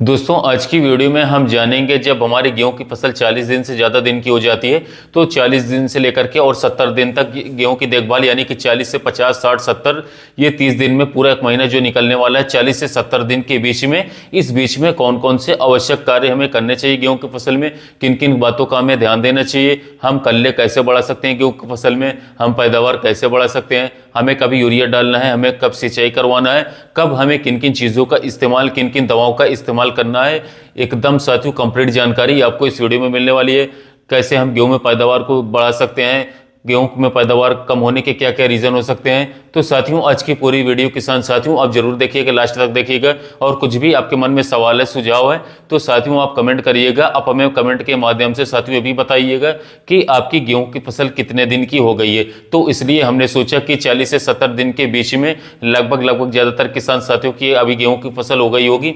दोस्तों आज की वीडियो में हम जानेंगे जब हमारी गेहूं की फसल 40 दिन से ज़्यादा दिन की हो जाती है तो 40 दिन से लेकर के और 70 दिन तक गेहूं की देखभाल यानी कि 40 से 50, 60, 70 ये 30 दिन में पूरा एक महीना जो निकलने वाला है 40 से 70 दिन के बीच में, इस बीच में कौन कौन से आवश्यक कार्य हमें करने चाहिए गेहूं की फसल में, किन किन बातों का हमें ध्यान देना चाहिए, हम कल्ले कैसे बढ़ा सकते हैं गेहूं की फसल में, हम पैदावार कैसे बढ़ा सकते हैं, हमें कब यूरिया डालना है, हमें कब सिंचाई करवाना है, कब हमें किन किन चीज़ों का इस्तेमाल, किन किन दवाओं का इस्तेमाल करना है, एकदम साथियों कंप्लीट जानकारी आपको इस वीडियो में मिलने वाली है। कैसे हम गेहूं में पैदावार को बढ़ा सकते हैं, गेहूं में पैदावार कम होने के क्या क्या रीजन हो सकते हैं। तो साथियों आज की पूरी वीडियो किसान साथियों आप जरूर देखिएगा, लास्ट तक देखिएगा और कुछ भी आपके मन में सवाल है, सुझाव है तो साथियों आप कमेंट करिएगा। आप हमें कमेंट के माध्यम से साथियों ये भी बताइएगा कि आपकी गेहूं की फसल कितने दिन की हो गई है। तो इसलिए हमने सोचा कि 40 से 70 दिन के बीच में लगभग ज्यादातर किसान साथियों की अभी गेहूं की फसल हो गई होगी।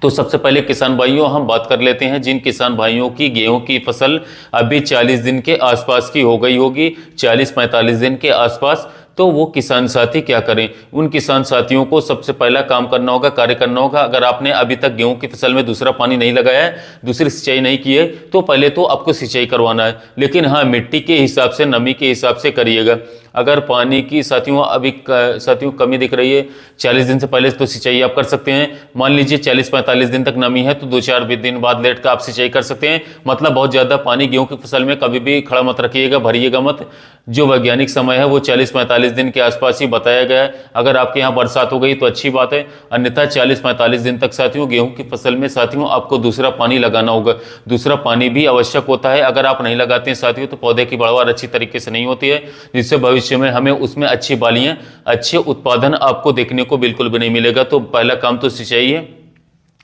तो सबसे पहले किसान भाइयों हम बात कर लेते हैं जिन किसान भाइयों की गेहूं की फसल अभी 40 दिन के आसपास की हो गई होगी, 40-45 दिन के आसपास, तो वो किसान साथी क्या करें। उन किसान साथियों को सबसे पहला काम करना होगा, कार्य करना होगा। अगर आपने अभी तक गेहूं की फसल में दूसरा पानी नहीं लगाया है, दूसरी सिंचाई नहीं की है, तो पहले तो आपको सिंचाई करवाना है, लेकिन हाँ मिट्टी के हिसाब से, नमी के हिसाब से करिएगा। अगर पानी की साथियों अभी साथियों कमी दिख रही है 40 दिन से पहले, तो सिंचाई आप कर सकते हैं। मान लीजिए 40-45 दिन तक नमी है तो 2-4 दिन बाद लेट कर आप सिंचाई कर सकते हैं। मतलब बहुत ज़्यादा पानी गेहूं की फसल में कभी भी खड़ा मत रखिएगा, भरिएगा मत। जो वैज्ञानिक समय है वो 40-45 दिन के आसपास ही बताया गया है। अगर आपके यहाँ बरसात हो गई तो अच्छी बात है, अन्यथा 40-45 दिन तक साथियों गेहूं की फसल में साथियों आपको दूसरा पानी लगाना होगा। दूसरा पानी भी आवश्यक होता है। अगर आप नहीं लगाते हैं साथियों तो पौधे की बढ़वार अच्छी तरीके से नहीं होती है, जिससे भविष्य में हमें उसमें अच्छी बालियां, अच्छे उत्पादन आपको देखने को बिल्कुल भी नहीं मिलेगा। तो पहला काम तो सिंचाई है।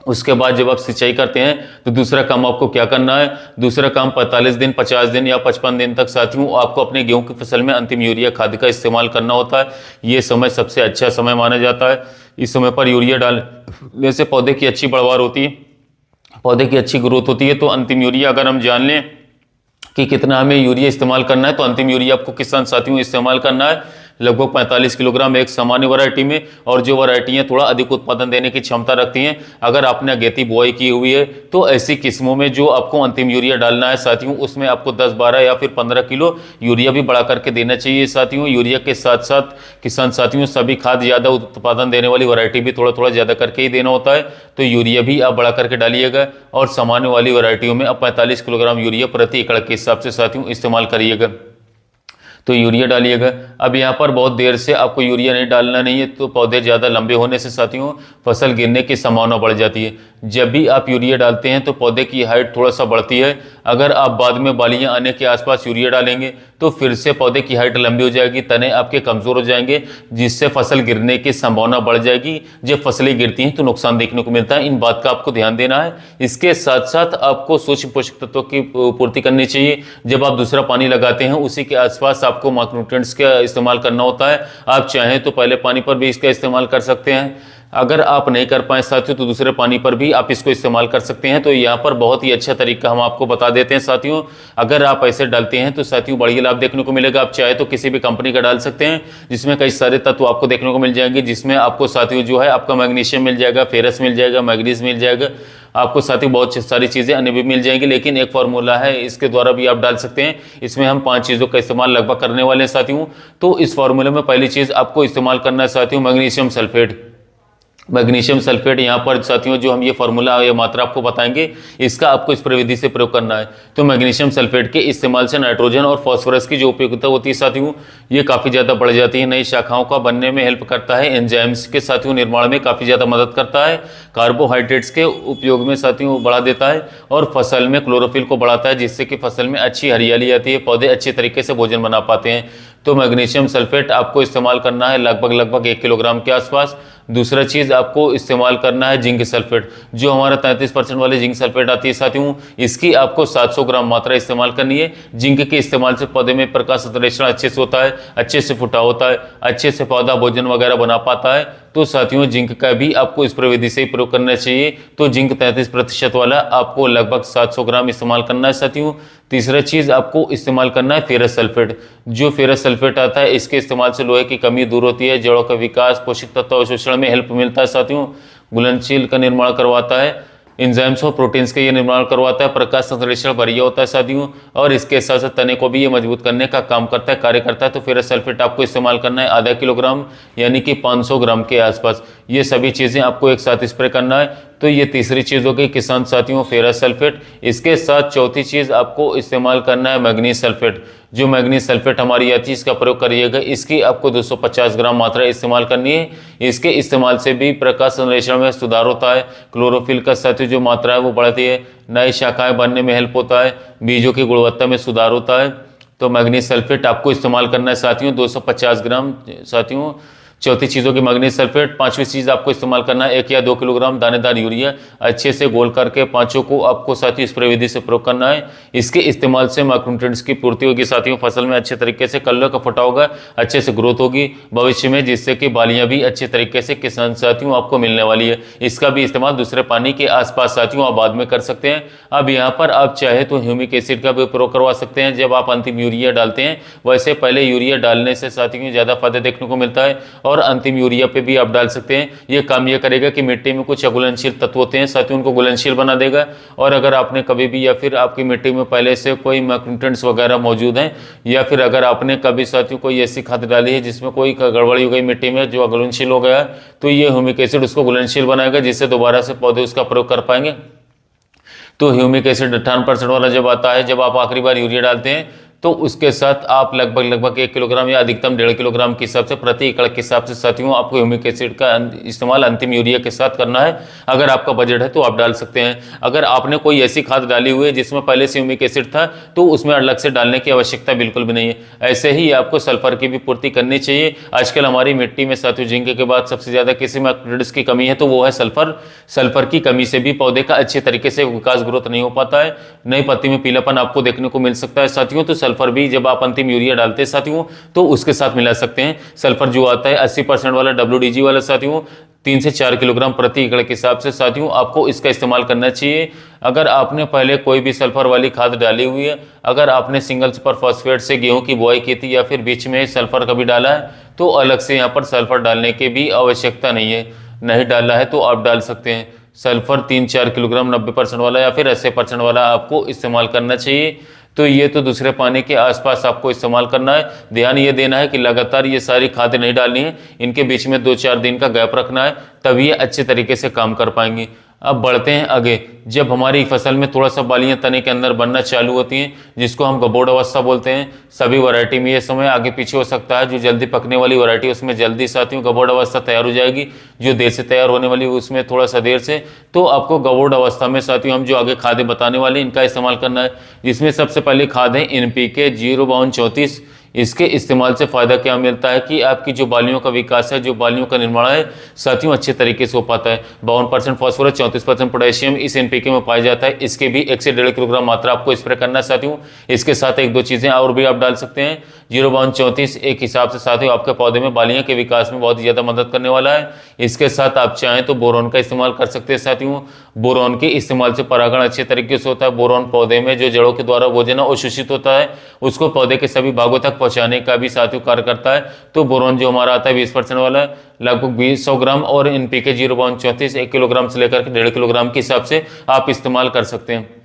उसके बाद जब आप सिंचाई करते हैं तो दूसरा काम आपको क्या करना है, दूसरा काम 45 दिन, 50 दिन या 55 दिन तक साथियों आपको अपने गेहूं की फसल में अंतिम यूरिया खाद का इस्तेमाल करना होता है। ये समय सबसे अच्छा समय माना जाता है। इस समय पर यूरिया डालने से पौधे की अच्छी बढ़वार होती है, पौधे की अच्छी ग्रोथ होती है। तो अंतिम यूरिया अगर हम जान लें कि कितना हमें यूरिया इस्तेमाल करना है, तो अंतिम यूरिया आपको किसान साथियों इस्तेमाल करना है लगभग 45 किलोग्राम एक सामान्य वैरायटी में। और जो वैरायटियां थोड़ा अधिक उत्पादन देने की क्षमता रखती हैं, अगर आपने अगेती बुआई की हुई है तो ऐसी किस्मों में जो आपको अंतिम यूरिया डालना है साथियों, उसमें आपको 10, 12 या फिर 15 किलो यूरिया भी बढ़ा करके देना चाहिए साथियों। यूरिया के साथ साथ किसान साथियों सभी खाद ज़्यादा उत्पादन देने वाली वैरायटी भी थोड़ा थोड़ा ज़्यादा करके ही देना होता है, तो यूरिया भी आप बढ़ा करके डालिएगा। और सामान्य वाली वैरायटियों में आप 45 किलोग्राम यूरिया प्रति एकड़ के हिसाब से साथियों इस्तेमाल करिएगा, तो यूरिया डालिएगा। अब यहाँ पर बहुत देर से आपको यूरिया नहीं डालना नहीं है, तो पौधे ज़्यादा लंबे होने से साथियों फसल गिरने की संभावना बढ़ जाती है। जब भी आप यूरिया डालते हैं तो पौधे की हाइट थोड़ा सा बढ़ती है। अगर आप बाद में बालियाँ आने के आसपास यूरिया डालेंगे तो फिर से पौधे की हाइट लंबी हो जाएगी, तने आपके कमज़ोर हो जाएंगे, जिससे फसल गिरने की संभावना बढ़ जाएगी। जब फसलें गिरती हैं तो नुकसान देखने को मिलता है, इन बात का आपको ध्यान देना है। इसके साथ साथ आपको सूक्ष्म पोषक तत्वों की पूर्ति करनी चाहिए। जब आप दूसरा पानी लगाते हैं उसी के आसपास आपको माइक्रोन्यूट्रिएंट्स का इस्तेमाल करना होता है। आप चाहें तो पहले पानी पर भी इसका इस्तेमाल कर सकते हैं, अगर आप नहीं कर पाए साथियों तो दूसरे पानी पर भी आप इसको इस्तेमाल कर सकते हैं। तो यहाँ पर बहुत ही अच्छा तरीका हम आपको बता देते हैं साथियों। अगर आप ऐसे डालते हैं तो साथियों बढ़िया लाभ देखने को मिलेगा। आप चाहे तो किसी भी कंपनी का डाल सकते हैं, जिसमें कई सारे तत्व आपको देखने को मिल जाएंगे, जिसमें आपको साथियों जो है आपका मैग्नीशियम मिल जाएगा, फेरस मिल जाएगा, मैग्नीज मिल जाएगा, आपको साथियों बहुत सारी चीज़ें अन्य भी मिल जाएंगी। लेकिन एक फार्मूला है, इसके द्वारा भी आप डाल सकते हैं। इसमें हम 5 चीज़ों का इस्तेमाल लगभग करने वाले हैं साथियों। तो इस फार्मूले में पहली चीज़ आपको इस्तेमाल करना है साथियों मैग्नीशियम सल्फेट। मैग्नीशियम सल्फेट यहाँ पर साथियों जो हम ये फार्मूला या मात्रा आपको बताएंगे, इसका आपको इस प्रविधि से प्रयोग करना है। तो मैग्नीशियम सल्फेट के इस्तेमाल से नाइट्रोजन और फास्फोरस की जो उपयोगिता होती है साथियों, ये काफ़ी ज़्यादा बढ़ जाती है। नई शाखाओं का बनने में हेल्प करता है, एंजाइम्स के साथियों निर्माण में काफ़ी ज़्यादा मदद करता है, कार्बोहाइड्रेट्स के उपयोग में साथियों बढ़ा देता है, और फसल में क्लोरोफिल को बढ़ाता है, जिससे कि फसल में अच्छी हरियाली आती है, पौधे अच्छे तरीके से भोजन बना पाते हैं। तो मैग्नीशियम सल्फेट आपको इस्तेमाल करना है लगभग 1 किलोग्राम के आसपास। दूसरा चीज़ आपको इस्तेमाल करना है जिंक सल्फेट, जो हमारा 33% वाली जिंक सल्फेट आती है साथियों, इसकी आपको 700 ग्राम मात्रा इस्तेमाल करनी है। जिंक के इस्तेमाल से पौधे में प्रकाश संश्लेषण अच्छे से होता है, अच्छे से फुटा होता है, अच्छे से पौधा भोजन वगैरह बना पाता है। तो साथियों जिंक का भी आपको इस प्रविधि से ही प्रयोग करना चाहिए। तो जिंक 33% वाला आपको लगभग 700 ग्राम इस्तेमाल करना है साथियों। तीसरा चीज़ आपको इस्तेमाल करना है फेरस सल्फेट। जो फेरस सल्फेट आता है, इसके इस्तेमाल से लोहे की कमी दूर होती है, जड़ों का विकास, पोषक तत्व अवशोषण में हेल्प मिलता है साथियों। घुलनशील का निर्माण करवाता है, एंजाइम्स और प्रोटीन्स का ये निर्माण करवाता है, प्रकाश संश्लेषण बढ़िया होता है साथियों, और इसके साथ साथ तने को भी ये मजबूत करने का काम करता है, कार्य करता है। तो फेरस सल्फेट आपको इस्तेमाल करना है आधा किलोग्राम यानी कि 500 ग्राम के आसपास। ये सभी चीज़ें आपको एक साथ स्प्रे करना है। तो ये तीसरी चीज़ हो गई किसान साथियों फेरस सल्फेट। इसके साथ चौथी चीज़ आपको इस्तेमाल करना है मैग्नीज सल्फेट। जो मैग्नीज सल्फेट हमारी आती है इसका प्रयोग करिएगा, इसकी आपको 250 ग्राम मात्रा इस्तेमाल करनी है। इसके इस्तेमाल से भी प्रकाश संश्लेषण में सुधार होता है, क्लोरोफिल का साथियों जो मात्रा है वो बढ़ती है, नई शाखाएं बनने में हेल्प होता है, बीजों की गुणवत्ता में सुधार होता है। तो मैग्नीज सल्फेट आपको इस्तेमाल करना है साथियों 250 ग्राम साथियों। चौथी चीज़ों की मैग्नीज सल्फेट। पांचवी चीज़ आपको इस्तेमाल करना है 1 या 2 किलोग्राम दानेदार यूरिया, अच्छे से घोल करके पांचों को आपको साथियों स्प्रे विधि से प्रयोग करना है। इसके इस्तेमाल से माइक्रोन्यूट्रिएंट्स की पूर्ति होगी साथियों, फसल में अच्छे तरीके से कलर का फटा होगा, अच्छे से ग्रोथ होगी भविष्य में, जिससे कि बालियां भी अच्छे तरीके से किसान साथियों आपको मिलने वाली है। इसका भी इस्तेमाल दूसरे पानी के आसपास साथियों आप बाद में कर सकते हैं। अब यहाँ पर आप चाहे तो ह्यूमिक एसिड का भी प्रयोग करवा सकते हैं जब आप अंतिम यूरिया डालते हैं। वैसे पहले यूरिया डालने से साथियों ज़्यादा फायदा देखने को मिलता है, और अंतिम यूरिया पे भी आप डाल सकते हैं। ये काम ये करेगा कि मिट्टी में कुछ अघुलनशील तत्व होते हैं साथियों, उनको घुलनशील बना देगा। और अगर आपने कभी भी या फिर आपकी मिट्टी में पहले से कोई मैक्रोन्यूट्रिएंट्स वगैरह मौजूद हैं, या फिर अगर आपने कभी साथियों कोई ऐसी खाद डाली है जिसमें कोई गड़बड़ी हो गई मिट्टी में जो अघुलनशील हो गया, तो ये ह्यूमिक एसिड उसको घुलनशील बनाएगा, जिससे दोबारा से पौधे उसका प्रयोग कर पाएंगे। तो ह्यूमिक एसिड 98% वाला जब आता है, जब आप आखिरी बार यूरिया डालते हैं, तो उसके साथ आप लगभग 1 किलोग्राम या अधिकतम 1.5 किलोग्राम के हिसाब से प्रति एकड़ के हिसाब से साथियों आपको ह्यूमिक एसिड का इस्तेमाल अंतिम यूरिया के साथ करना है। अगर आपका बजट है तो आप डाल सकते हैं। अगर आपने कोई ऐसी खाद डाली हुई है जिसमें पहले से ह्यूमिक एसिड था, तो उसमें अलग से डालने की आवश्यकता बिल्कुल भी नहीं है। ऐसे ही आपको सल्फर की भी पूर्ति करनी चाहिए। आजकल हमारी मिट्टी में साथियों जिंक के बाद सबसे ज्यादा किसी मैक्रोन्यूट्रिएंट्स की कमी है तो वो है सल्फर। सल्फर की कमी से भी पौधे का अच्छे तरीके से विकास ग्रोथ नहीं हो पाता है, नई पत्ती में पीलापन आपको देखने को मिल सकता है साथियों। तो सल्फर भी जब आप अंतिम यूरिया डालते हैं साथियों तो उसके साथ मिला सकते हैं। सल्फर जो आता है 80% वाला WDG वाला साथियों 3 से 4 किलोग्राम प्रति एकड़ के हिसाब से साथियों आपको इसका इस्तेमाल करना चाहिए। अगर आपने पहले कोई भी सल्फर वाली खाद डाली हुई है, अगर आपने सिंगल सुपर फॉस्फेट से गेहूं की बुआई की थी या फिर बीच में सल्फर कभी डाला है, तो अलग से यहाँ पर सल्फर डालने की भी आवश्यकता नहीं है। नहीं डाला है तो आप डाल सकते हैं। सल्फर 3-4 किलोग्राम 90% वाला या फिर 80% वाला आपको इस्तेमाल करना चाहिए। तो ये तो दूसरे पानी के आसपास आपको इस्तेमाल करना है। ध्यान ये देना है कि लगातार ये सारी खादें नहीं डालनी है, इनके बीच में 2-4 दिन का गैप रखना है, तभी ये अच्छे तरीके से काम कर पाएंगी। अब बढ़ते हैं आगे। जब हमारी फसल में थोड़ा सा बालियां तने के अंदर बनना चालू होती हैं, जिसको हम गबोड़ अवस्था बोलते हैं, सभी वैरायटी में ये समय आगे पीछे हो सकता है। जो जल्दी पकने वाली वैरायटी उसमें जल्दी साथियों गबोड़ अवस्था तैयार हो जाएगी, जो देर से तैयार होने वाली उसमें थोड़ा सा देर से। तो आपको गबोड़ अवस्था में साथियों हम जो आगे खादें बताने वाले इनका इस्तेमाल करना है, जिसमें सबसे पहली खाद है NPK 05234। इसके इस्तेमाल से फायदा क्या मिलता है कि आपकी जो बालियों का विकास है, जो बालियों का निर्माण है साथियों अच्छे तरीके से हो पाता है। 52% फास्फोरस 34% पोटेशियम इस NPK में पाया जाता है। इसके भी 1 से 1.5 किलोग्राम मात्रा आपको स्प्रे करना है साथियों। इसके साथ 1-2 चीजें और भी आप डाल सकते हैं। 05234 एक हिसाब से साथियों आपके पौधे में बालियों के विकास में बहुत ज्यादा मदद करने वाला है। इसके साथ आप चाहें तो बोरॉन का इस्तेमाल कर सकते हैं साथियों। बोरॉन के इस्तेमाल से परागण अच्छे तरीके से होता है। बोरॉन पौधे में जो जड़ों के द्वारा भोजन अवशोषित होता है उसको पौधे के सभी भागों तक पहुंचाने का भी साथियों कार्य करता है। तो बोरॉन जो हमारा आता है 20% वाला लगभग 200 ग्राम, और NPK 05234 1 किलोग्राम से लेकर के 1.5 किलोग्राम के हिसाब से आप इस्तेमाल कर सकते हैं।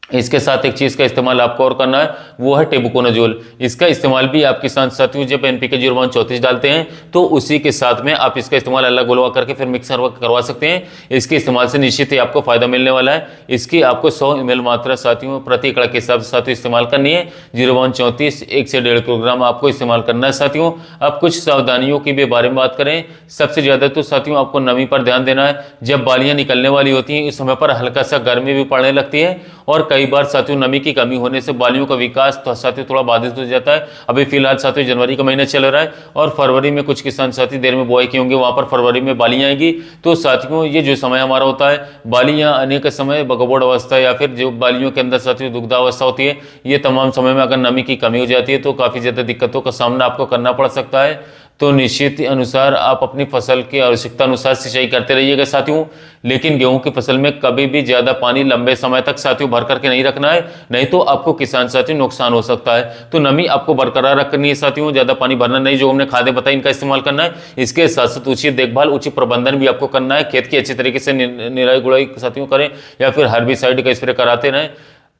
इसके साथ एक चीज का इस्तेमाल आपको और करना है, वो है टेबुकोनाजोल। इसका इस्तेमाल भी आप किसान साथियों जब NPK 05234 डालते हैं तो उसी के साथ में आप इसका इस्तेमाल अलग घोलवा करके फिर मिक्सर करवा सकते हैं। इसके इस्तेमाल से निश्चित ही आपको फायदा मिलने वाला है। इसकी आपको 100 ml मात्रा साथियों प्रति एकड़ के हिसाब से साथियों इस्तेमाल करनी है। 05234 1 से 1.5 किलोग्राम आपको इस्तेमाल करना है साथियों। अब कुछ सावधानियों की भी बारे में बात करें। सबसे ज्यादा तो साथियों आपको नमी पर ध्यान देना है। जब बालियां निकलने वाली होती हैं इस समय पर हल्का सा गर्मी भी पड़ने लगती है, और कई बार साथियों नमी की कमी होने से बालियों का विकास तो साथियों थोड़ा बाधित हो जाता है। अभी फिलहाल साथियों जनवरी का महीना चल रहा है और फरवरी में कुछ किसान साथी देर में बुआई किए होंगे, वहां पर फरवरी में बालियां आएगी। तो साथियों ये जो समय हमारा होता है बालियां आने का समय, गबोड़ अवस्था या फिर जो बालियों के अंदर साथियों दुग्धावस्था होती है, ये तमाम समय में अगर नमी की कमी हो जाती है तो काफी ज्यादा दिक्कतों का सामना आपको करना पड़ सकता है। तो निश्चित अनुसार आप अपनी फसल की आवश्यकता अनुसार सिंचाई करते रहिएगा साथियों। लेकिन गेहूं की फसल में कभी भी ज्यादा पानी लंबे समय तक साथियों भर करके नहीं रखना है, नहीं तो आपको किसान साथियों नुकसान हो सकता है। तो नमी आपको बरकरार रखनी है साथियों, ज्यादा पानी भरना नहीं, जो हमने खादें बताई इनका इस्तेमाल करना है। इसके साथ साथ उचित देखभाल, उचित प्रबंधन भी आपको करना है। खेत की अच्छी तरीके से निराई गुड़ाई साथियों करें, या फिर हर्बिसाइड का स्प्रे कराते रहें।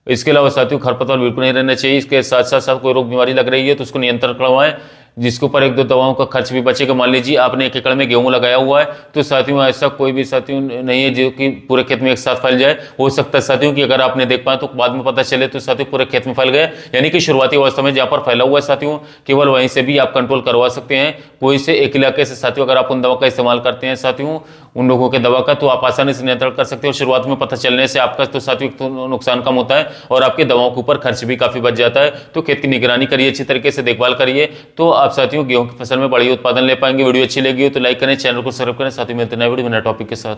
इसके अलावा साथियों खरपतवार बिल्कुल नहीं रहना चाहिए। इसके साथ साथ कोई रोग बीमारी लग रही है तो उसको नियंत्रण करवाएं, जिसके ऊपर 1-2 दवाओं का खर्च भी बचेगा। मान लीजिए आपने 1 एकड़ में गेहूं लगाया हुआ है, तो साथियों ऐसा कोई भी साथियों नहीं है जो कि पूरे खेत में एक साथ फैल जाए। हो सकता है साथियों कि अगर आपने देख पाए तो बाद में पता चले तो साथियों पूरे खेत में फैल गए, यानी कि शुरुआती अवस्था में जहां पर फैला हुआ है साथियों, केवल वहीं से भी आप कंट्रोल करवा सकते हैं। कोई से एक इलाके से साथियों अगर आप उन दवा का इस्तेमाल करते हैं साथियों, उन लोगों के दवा का, तो आप आसानी से नियंत्रण कर सकते हैं। और शुरुआत में पता चलने से आपका तो साथियों तो नुकसान कम होता है और आपके दवाओं के ऊपर खर्च भी काफी बच जाता है। तो खेत की निगरानी करिए, अच्छी तरीके से देखभाल करिए, तो आप साथियों गेहूं की फसल में बड़ी उत्पादन ले पाएंगे। वीडियो अच्छी लगी हो तो लाइक करें, चैनल को सब्सक्राइब करें, साथ ही मिलते हैं नए वीडियो में नए टॉपिक के साथ।